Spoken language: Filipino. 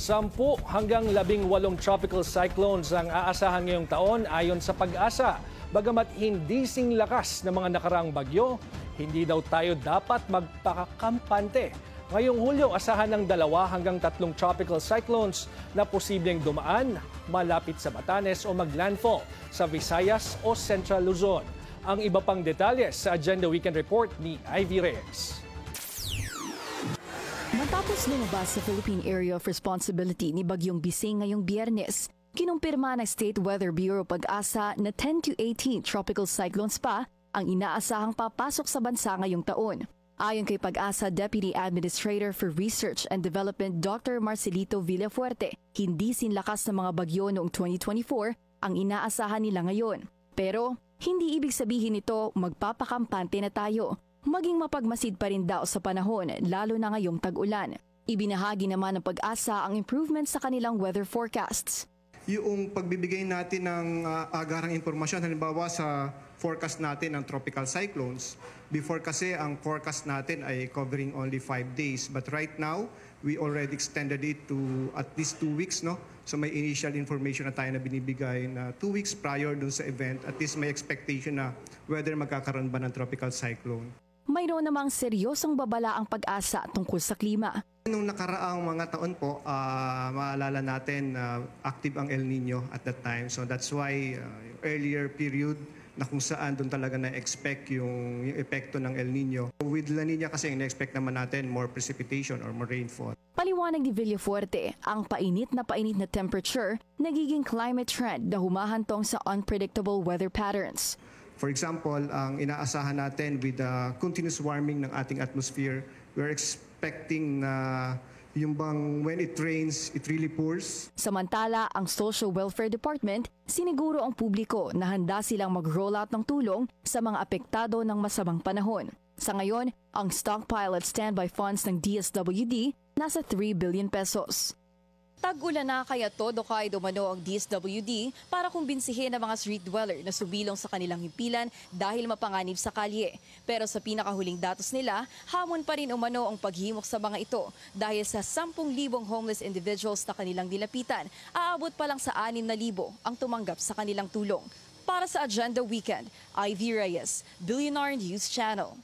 10 hanggang 18 tropical cyclones ang aasahan ngayong taon ayon sa Pag-asa. Bagamat hindi sing lakas ng mga nakaraang bagyo, hindi daw tayo dapat magpakakampante. Ngayong Hulyo, asahan ng 2 hanggang 3 tropical cyclones na posibleng dumaan malapit sa Batanes o maglandfall sa Visayas o Central Luzon. Ang iba pang detalye sa Agenda Weekend Report ni Ivy Reyes. Matapos lumabas sa Philippine Area of Responsibility ni Bagyong Bising ngayong Biyernes, kinumpirma ng State Weather Bureau Pag-asa na 10 to 18 tropical cyclones pa ang inaasahang papasok sa bansa ngayong taon. Ayon kay Pag-asa Deputy Administrator for Research and Development Dr. Marcelito Villafuerte, hindi sinlakas ng mga bagyo noong 2024 ang inaasahan nila ngayon. Pero hindi ibig sabihin nito magpapakampante na tayo. Maging mapagmasid pa rin daw sa panahon, lalo na ngayong tag-ulan. Ibinahagi naman ng Pag-asa ang improvement sa kanilang weather forecasts. Yung pagbibigay natin ng agarang impormasyon, halimbawa sa forecast natin ng tropical cyclones, before kasi ang forecast natin ay covering only 5 days. But right now, we already extended it to at least 2 weeks, no? So may initial information na tayo na binibigay na 2 weeks prior dun sa event. At least may expectation na whether magkakaroon ba ng tropical cyclone. Mayroon namang seryosong babala ang Pag-asa tungkol sa klima. Nung nakaraang mga taon po, maalala natin active ang El Nino at that time. So that's why earlier period na kung saan doon talaga na-expect yung epekto ng El Nino. With La Nina kasi na-expect naman natin more precipitation or more rainfall. Paliwanag ni Villafuerte, ang painit na temperature nagiging climate trend na humahantong sa unpredictable weather patterns. For example, ang inaasahan natin with the continuous warming ng ating atmosphere, we're expecting na yung bang when it rains, it really pours. Samantala, ang Social Welfare Department, siniguro ang publiko na handa silang mag-roll out ng tulong sa mga apektado ng masamang panahon. Sa ngayon, ang stockpile at standby funds ng DSWD nasa 3 billion pesos. Tag-ulan na kaya todo kay dumano ang DSWD para kumbinsihin ang mga street dweller na subilong sa kanilang himpilan dahil mapanganib sa kalye. Pero sa pinakahuling datos nila, hamon pa rin umano ang paghimok sa mga ito dahil sa 10,000 homeless individuals na kanilang nilapitan, aabot pa lang sa 6,000 ang tumanggap sa kanilang tulong. Para sa Agenda Weekend, Ivy Reyes, Billionaire News Channel.